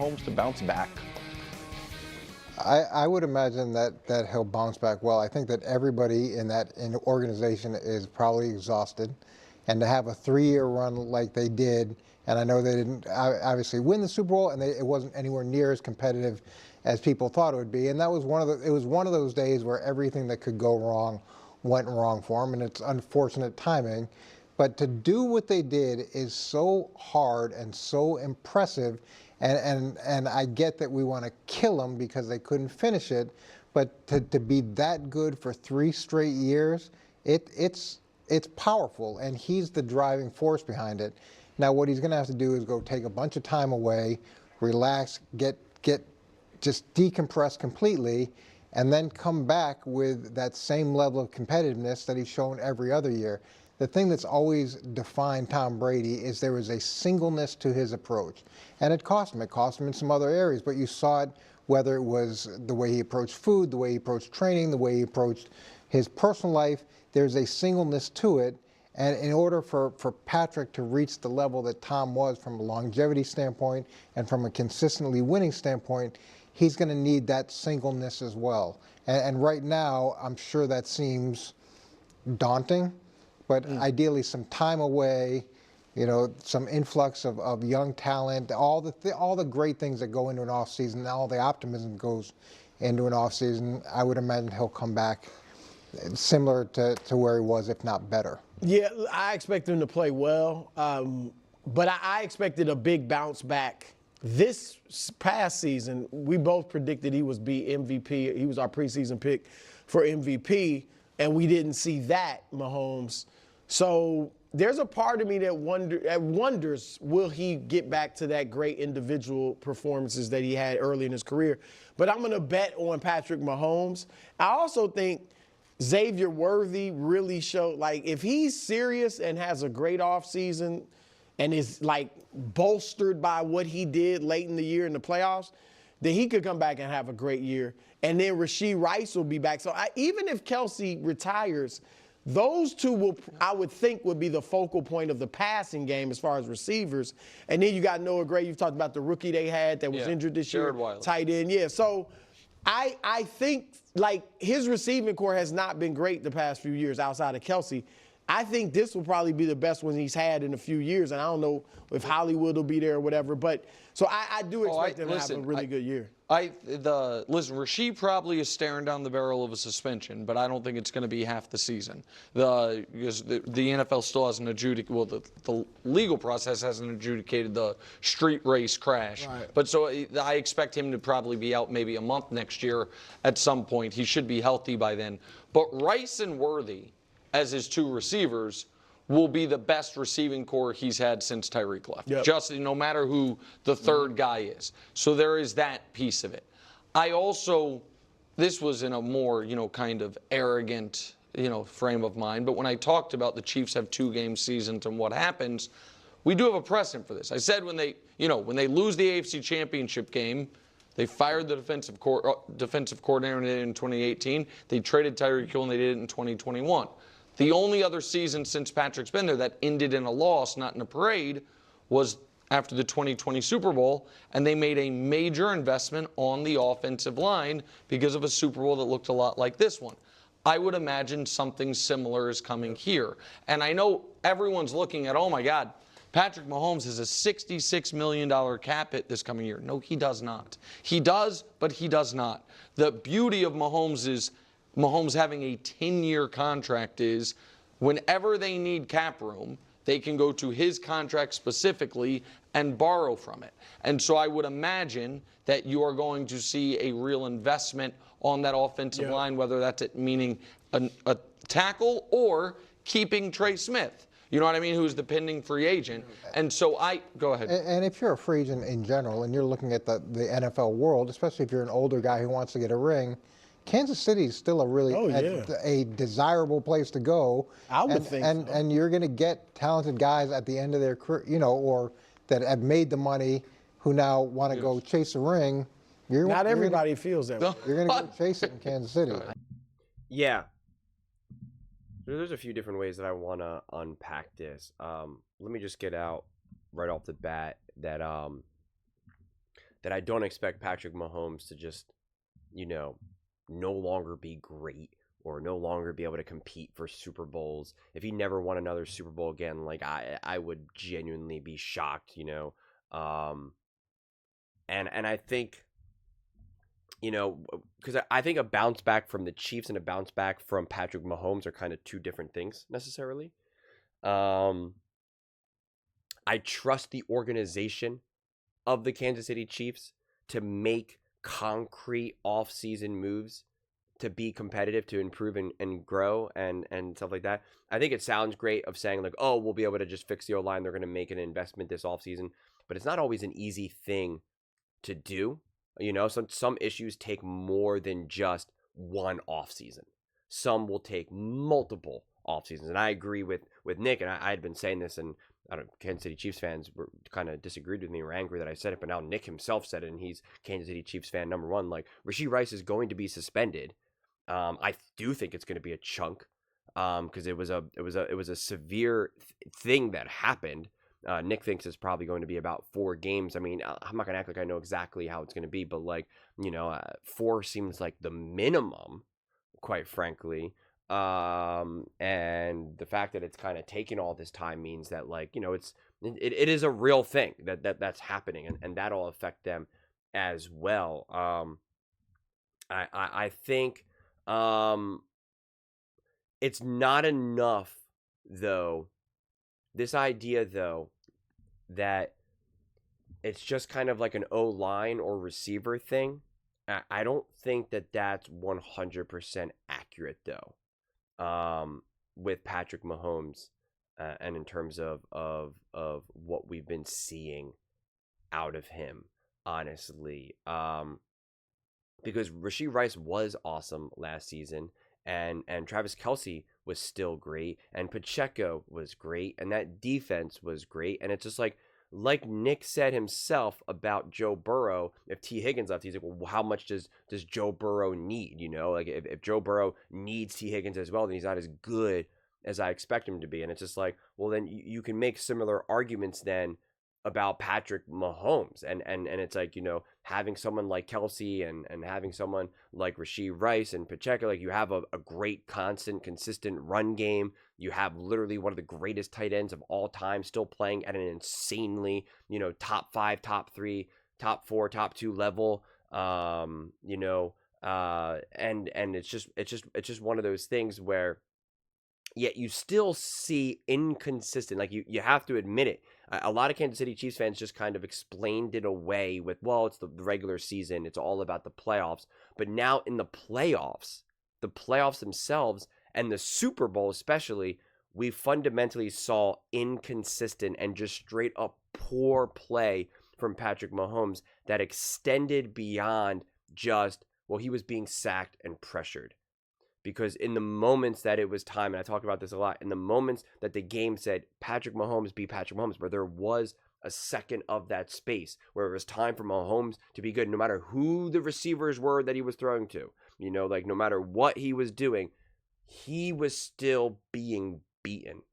Mahomes to bounce back? I would imagine that he'll bounce back well. I think that everybody in the organization is probably exhausted, and to have a 3-year run like they did, and I know they didn't obviously win the Super Bowl, and it wasn't anywhere near as competitive as people thought it would be, and that was it was one of those days where everything that could go wrong went wrong for them, and it's unfortunate timing. But to do what they did is so hard and so impressive. And I get that we want to kill them because they couldn't finish it, but to be that good for 3 straight years, it's powerful, and he's the driving force behind it. Now what he's going to have to do is go take a bunch of time away, relax, get just decompress completely, and then come back with that same level of competitiveness that he's shown every other year. The thing that's always defined Tom Brady is there was a singleness to his approach. And it cost him. It cost him in some other areas, but you saw it whether it was the way he approached food, the way he approached training, the way he approached his personal life. There's a singleness to it. And in order for Patrick to reach the level that Tom was from a longevity standpoint and from a consistently winning standpoint, he's going to need that singleness as well. And right now, I'm sure that seems daunting. But ideally, some time away, some influx of young talent, all the great things that go into an off season, all the optimism goes into an off season. I would imagine he'll come back similar to where he was, if not better. Yeah, I expect him to play well, but I expected a big bounce back. This past season, we both predicted he would be MVP. He was our preseason pick for MVP, and we didn't see that, Mahomes. So there's a part of me that wonders, will he get back to that great individual performances that he had early in his career? But I'm going to bet on Patrick Mahomes. I also think Xavier Worthy really showed, like, if he's serious and has a great offseason and is, like, bolstered by what he did late in the year in the playoffs, then he could come back and have a great year. And then Rashee Rice will be back. So even if Kelsey retires, those two I would think, would be the focal point of the passing game as far as receivers. And then you got Noah Gray. You've talked about the rookie they had that was injured this year. Tight end. Yeah. So I think, like, his receiving core has not been great the past few years outside of Kelsey. I think this will probably be the best one he's had in a few years. And I don't know if Hollywood will be there or whatever. But so I do expect him to have a really good year. Listen, Rashee probably is staring down the barrel of a suspension, but I don't think it's going to be half the season. Because the NFL still hasn't adjudicated, well, the legal process hasn't adjudicated the street race crash. Right. But so I expect him to probably be out maybe a month next year at some point. He should be healthy by then. But Rice and Worthy, as his 2 receivers, will be the best receiving core he's had since Tyreek left. Yep. Just no matter who the third guy is. So there is that piece of it. This was in a more, kind of arrogant, frame of mind. But when I talked about the Chiefs have 2-game seasons and what happens, we do have a precedent for this. I said when they lose the AFC Championship game, they fired the defensive coordinator in 2018. They traded Tyreek Hill and they did it in 2021. The only other season since Patrick's been there that ended in a loss, not in a parade, was after the 2020 Super Bowl, and they made a major investment on the offensive line because of a Super Bowl that looked a lot like this one. I would imagine something similar is coming here. And I know everyone's looking at, oh my God, Patrick Mahomes has a $66 million cap hit this coming year. No, he does not. He does, but he does not. The beauty of Mahomes is Mahomes having a 10-year contract is whenever they need cap room, they can go to his contract specifically and borrow from it. And so I would imagine that you are going to see a real investment on that offensive line, whether that's meaning a tackle or keeping Trey Smith. You know what I mean? Who's the pending free agent. And so go ahead. And if you're a free agent in general and you're looking at the NFL world, especially if you're an older guy who wants to get a ring, Kansas City is still a really a desirable place to go. I would think so. And you're going to get talented guys at the end of their career, or that have made the money who now want to go chase a ring. Not everybody feels that way. You're going to go chase it in Kansas City. Yeah. There's a few different ways that I want to unpack this. Let me just get out right off the bat that that I don't expect Patrick Mahomes to just, no longer be great or no longer be able to compete for Super Bowls. If he never won another Super Bowl again, like I would genuinely be shocked, and I think, because I think a bounce back from the Chiefs and a bounce back from Patrick Mahomes are kind of two different things necessarily. I trust the organization of the Kansas City Chiefs to make concrete off-season moves to be competitive, to improve and grow and stuff like that. I think it sounds great of saying like, oh, we'll be able to just fix the O-line. They're going to make an investment this offseason. But it's not always an easy thing to do. Some issues take more than just one offseason. Some will take multiple off seasons. And I agree with Nick, and I had been saying this, and I don't know, Kansas City Chiefs fans were kind of disagreed with me, were angry that I said it, but now Nick himself said it, and he's Kansas City Chiefs fan number one. Like, Rashee Rice is going to be suspended. I do think it's going to be a chunk, because it was a severe thing that happened. Nick thinks it's probably going to be about 4 games. I mean, I'm not going to act like I know exactly how it's going to be, but 4 seems like the minimum, quite frankly. And the fact that it's kind of taken all this time means that it is a real thing that's happening, and that'll affect them as well. I think it's not enough though. This idea though that it's just kind of like an O-line or receiver thing. I don't think that that's 100% accurate though. With Patrick Mahomes, and in terms of what we've been seeing out of him, honestly, because Rashee Rice was awesome last season, and Travis Kelce was still great, and Pacheco was great, and that defense was great, and it's just like Nick said himself about Joe Burrow, if T. Higgins left, he's like, well, how much does Joe Burrow need? If Joe Burrow needs T. Higgins as well, then he's not as good as I expect him to be. And it's just like, well, then you can make similar arguments then about Patrick Mahomes. And it's like, having someone like Kelce and having someone like Rashee Rice and Pacheco, like you have a great, constant, consistent run game. You have literally one of the greatest tight ends of all time still playing at an insanely, top 5, top 3, top 4, top 2 level. And it's just one of those things where yet you still see inconsistent, like you have to admit it. A lot of Kansas City Chiefs fans just kind of explained it away with, well, it's the regular season, it's all about the playoffs. But now in the playoffs themselves, and the Super Bowl especially, we fundamentally saw inconsistent and just straight up poor play from Patrick Mahomes that extended beyond just, well, he was being sacked and pressured. Because in the moments that it was time, and I talk about this a lot, in the moments that the game said Patrick Mahomes be Patrick Mahomes, where there was a second of that space, where it was time for Mahomes to be good, no matter who the receivers were that he was throwing to, no matter what he was doing, he was still being beaten.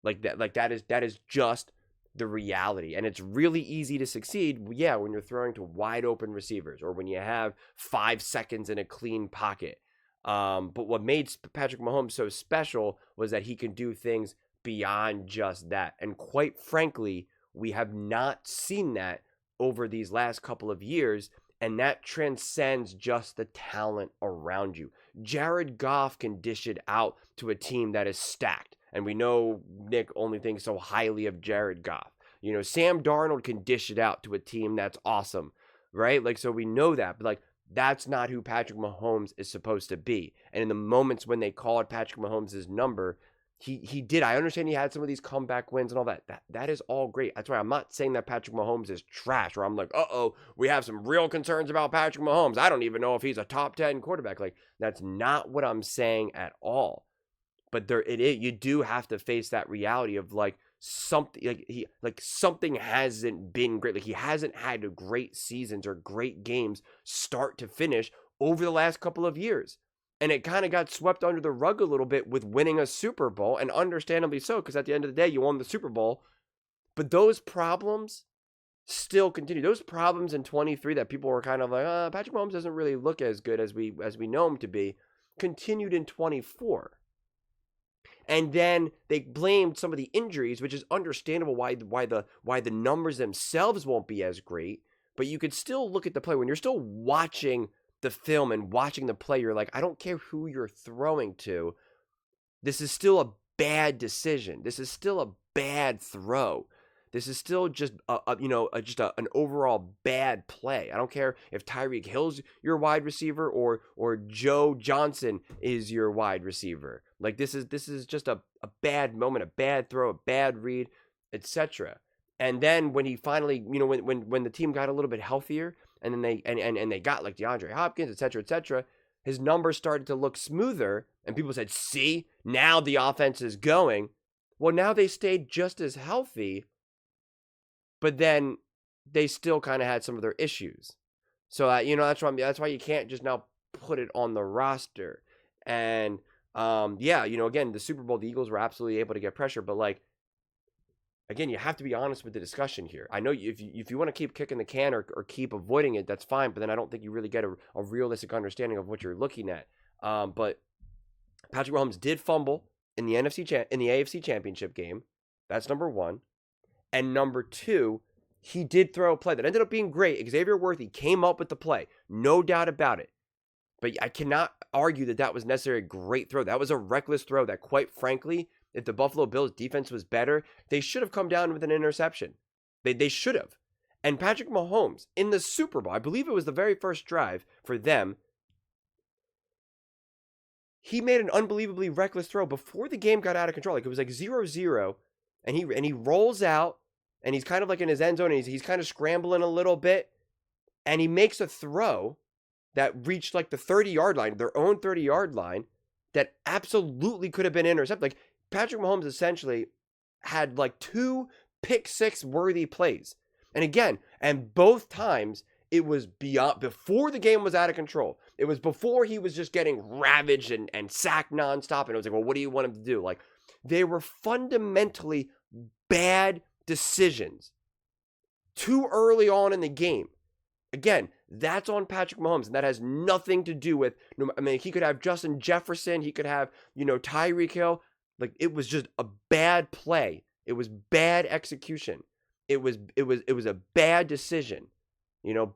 That is just the reality. And it's really easy to succeed, when you're throwing to wide open receivers, or when you have 5 seconds in a clean pocket. But what made Patrick Mahomes so special was that he can do things beyond just that. And quite frankly, we have not seen that over these last couple of years, and that transcends just the talent around you. Jared Goff can dish it out to a team that is stacked, and we know Nick only thinks so highly of Jared Goff. Sam Darnold can dish it out to a team that's awesome, right? So we know that, but that's not who Patrick Mahomes is supposed to be. And in the moments when they called Patrick Mahomes' number, he did. I understand he had some of these comeback wins and all that. That is all great. That's why I'm not saying that Patrick Mahomes is trash, or I'm like, we have some real concerns about Patrick Mahomes. I don't even know if he's a top 10 quarterback. That's not what I'm saying at all. But you do have to face that reality of something hasn't been great. He hasn't had great seasons or great games start to finish over the last couple of years. And it kind of got swept under the rug a little bit with winning a Super Bowl, and understandably so, because at the end of the day, you won the Super Bowl. But those problems still continue. Those problems in 23 that people were kind of like, Patrick Mahomes doesn't really look as good as we know him to be, continued in 24. And then they blamed some of the injuries, which is understandable why the numbers themselves won't be as great. But you could still look at the play when you're still watching the film and watching the play. You're like, I don't care who you're throwing to. This is still a bad decision. This is still a bad throw. This is still just an overall bad play. I don't care if Tyreek Hill's your wide receiver or Joe Johnson is your wide receiver. Like this is just a bad moment, a bad throw, a bad read, etc. And then when he finally, when the team got a little bit healthier, and then they got like DeAndre Hopkins, etc., his numbers started to look smoother, and people said, "See, now the offense is going." Well, now they stayed just as healthy, but then they still kind of had some of their issues. So that's why you can't just now put it on the roster. And again, the Super Bowl, the Eagles were absolutely able to get pressure, but like, again, you have to be honest with the discussion here. I know if you want to keep kicking the can or keep avoiding it, that's fine, but then I don't think you really get a realistic understanding of what you're looking at. But Patrick Mahomes did fumble in the AFC Championship game. That's number one. And number two, he did throw a play that ended up being great. Xavier Worthy came up with the play, no doubt about it. But I cannot argue that was necessarily a great throw. That was a reckless throw that, quite frankly, if the Buffalo Bills defense was better, they should have come down with an interception. They should have. And Patrick Mahomes, in the Super Bowl, I believe it was the very first drive for them, he made an unbelievably reckless throw before the game got out of control. Like, it was like 0-0, and he rolls out, and he's kind of like in his end zone, and he's kind of scrambling a little bit, and he makes a throw that reached like the 30-yard line, their own 30-yard line, that absolutely could have been intercepted. Like, Patrick Mahomes essentially had like 2 pick-six worthy plays. And again, and both times it was before the game was out of control. It was before he was just getting ravaged and sacked nonstop. And it was like, well, what do you want him to do? Like, they were fundamentally bad decisions too early on in the game. Again, that's on Patrick Mahomes, and that has nothing to do with, I mean, he could have Justin Jefferson, he could have, Tyreek Hill. Like, it was just a bad play. It was bad execution. It was a bad decision.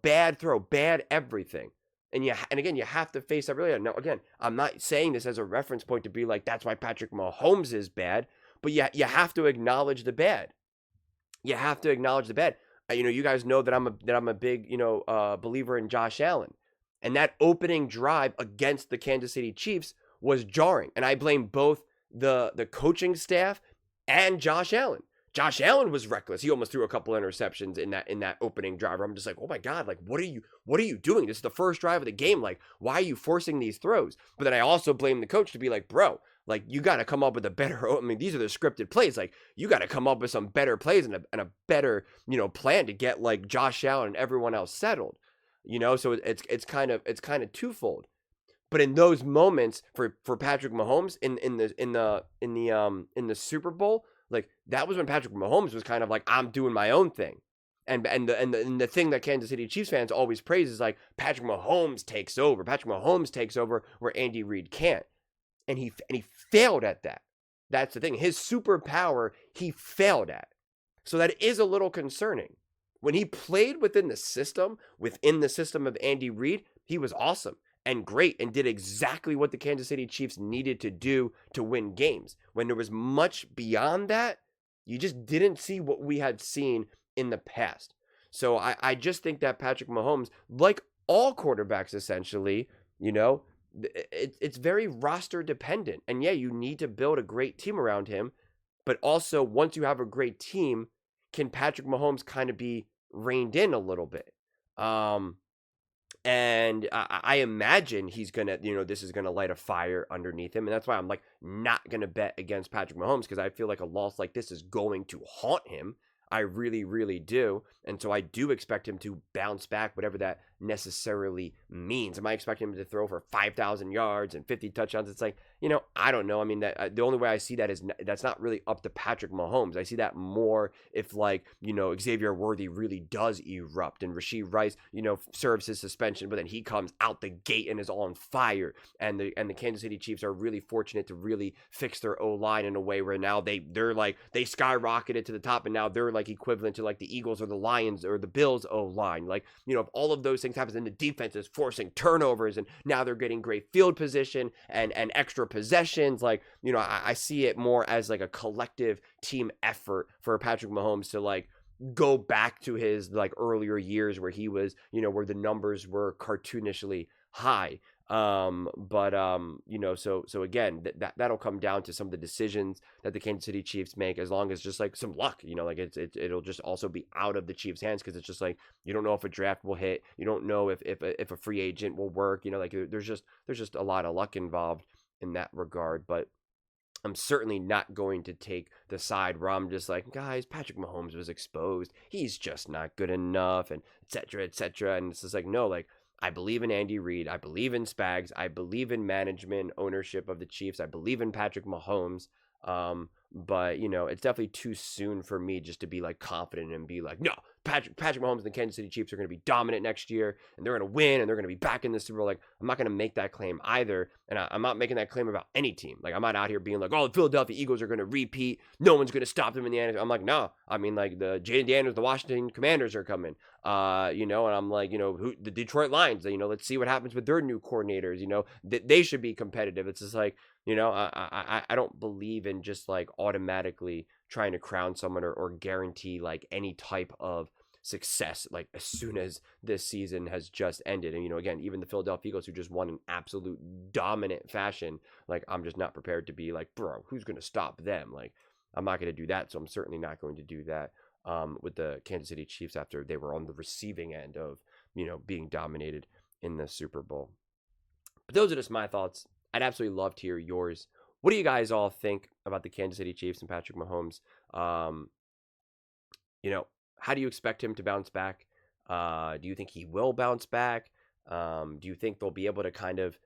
Bad throw, bad everything. And again, you have to face that really. Now, again, I'm not saying this as a reference point to be like, that's why Patrick Mahomes is bad, but you have to acknowledge the bad. You have to acknowledge the bad. You guys know that I'm a big, believer in Josh Allen. And that opening drive against the Kansas City Chiefs was jarring. And I blame both the coaching staff and Josh Allen. Josh Allen was reckless. He almost threw a couple interceptions in that opening drive. I'm just like, oh my God, like, what are you doing? This is the first drive of the game. Like, why are you forcing these throws? But then I also blame the coach to be like, bro, like, you got to come up with a better, I mean, these are the scripted plays. Like, you got to come up with some better plays and a better, plan to get like Josh Allen and everyone else settled, so it's kind of twofold. But in those moments for Patrick Mahomes in the Super Bowl, like, that was when Patrick Mahomes was kind of like, I'm doing my own thing. And the thing that Kansas City Chiefs fans always praise is like, Patrick Mahomes takes over. Patrick Mahomes takes over where Andy Reid can't. And he failed at that. That's the thing. His superpower, he failed at. So that is a little concerning. When he played within the system of Andy Reid, he was awesome and great and did exactly what the Kansas City Chiefs needed to do to win games. When there was much beyond that, you just didn't see what we had seen in the past. So I just think that Patrick Mahomes, like all quarterbacks essentially, it's very roster dependent. And yeah, you need to build a great team around him. But also, once you have a great team, can Patrick Mahomes kind of be reined in a little bit? And I imagine he's going to, this is going to light a fire underneath him. And that's why I'm like not going to bet against Patrick Mahomes, because I feel like a loss like this is going to haunt him. I really, really do. And so I do expect him to bounce back, whatever that necessarily means. Am I expecting him to throw for 5,000 yards and 50 touchdowns? It's like, I don't know. I mean, the only way I see that is that's not really up to Patrick Mahomes. I see that more if, like, Xavier Worthy really does erupt and Rashee Rice, serves his suspension, but then he comes out the gate and is on fire. And the Kansas City Chiefs are really fortunate to really fix their O-line in a way where now they're like, they skyrocketed to the top, and now they're like equivalent to like the Eagles or the Lions or the Bills O-line. Like, if all of those things happens, and the defense is forcing turnovers, and now they're getting great field position and extra possessions. Like, I see it more as like a collective team effort for Patrick Mahomes to like go back to his like earlier years where he was, where the numbers were cartoonishly high. So again, that'll come down to some of the decisions that the Kansas City Chiefs make, as long as just like some luck, like it'll just also be out of the Chiefs' hands, because it's just like, you don't know if a draft will hit, you don't know if a free agent will work, like there's just a lot of luck involved in that regard. But I'm certainly not going to take the side where I'm just like, guys, Patrick Mahomes was exposed, he's just not good enough, and et cetera, et cetera. And it's just like, no, like, I believe in Andy Reid. I believe in Spags. I believe in management, ownership of the Chiefs. I believe in Patrick Mahomes. But it's definitely too soon for me just to be like confident and be like, no, Patrick Mahomes and the Kansas City Chiefs are going to be dominant next year, and they're going to win, and they're going to be back in the Super Bowl. Like, I'm not going to make that claim either, and I'm not making that claim about any team. Like, I'm not out here being like, oh, the Philadelphia Eagles are going to repeat, no one's going to stop them in the NFL. I'm like, no. I mean, like, the Jaden Daniels, the Washington Commanders are coming, and I'm like, the Detroit Lions, let's see what happens with their new coordinators. They should be competitive. It's just like, I don't believe in just like automatically trying to crown someone or guarantee like any type of success like as soon as this season has just ended. And again, even the Philadelphia Eagles, who just won in absolute dominant fashion, like, I'm just not prepared to be like, bro, who's going to stop them? Like, I'm not going to do that. So I'm certainly not going to do that with the Kansas City Chiefs after they were on the receiving end of being dominated in the Super Bowl. But those are just my thoughts. I'd absolutely love to hear yours. What do you guys all think about the Kansas City Chiefs and Patrick Mahomes? How do you expect him to bounce back? Do you think he will bounce back? Do you think they'll be able to kind of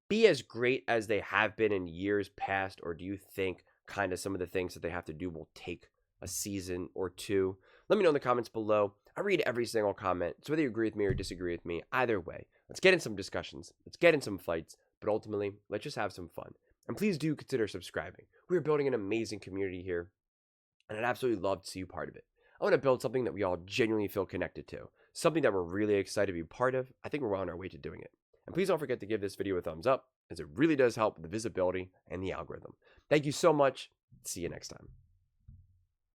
be as great as they have been in years past? Or do you think kind of some of the things that they have to do will take a season or two? Let me know in the comments below. I read every single comment. So whether you agree with me or disagree with me, either way, let's get in some discussions. Let's get in some fights. But ultimately, let's just have some fun. And please do consider subscribing. We're building an amazing community here, and I'd absolutely love to see you part of it. I want to build something that we all genuinely feel connected to, something that we're really excited to be part of. I think we're well on our way to doing it. And please don't forget to give this video a thumbs up, as it really does help with the visibility and the algorithm. Thank you so much. See you next time.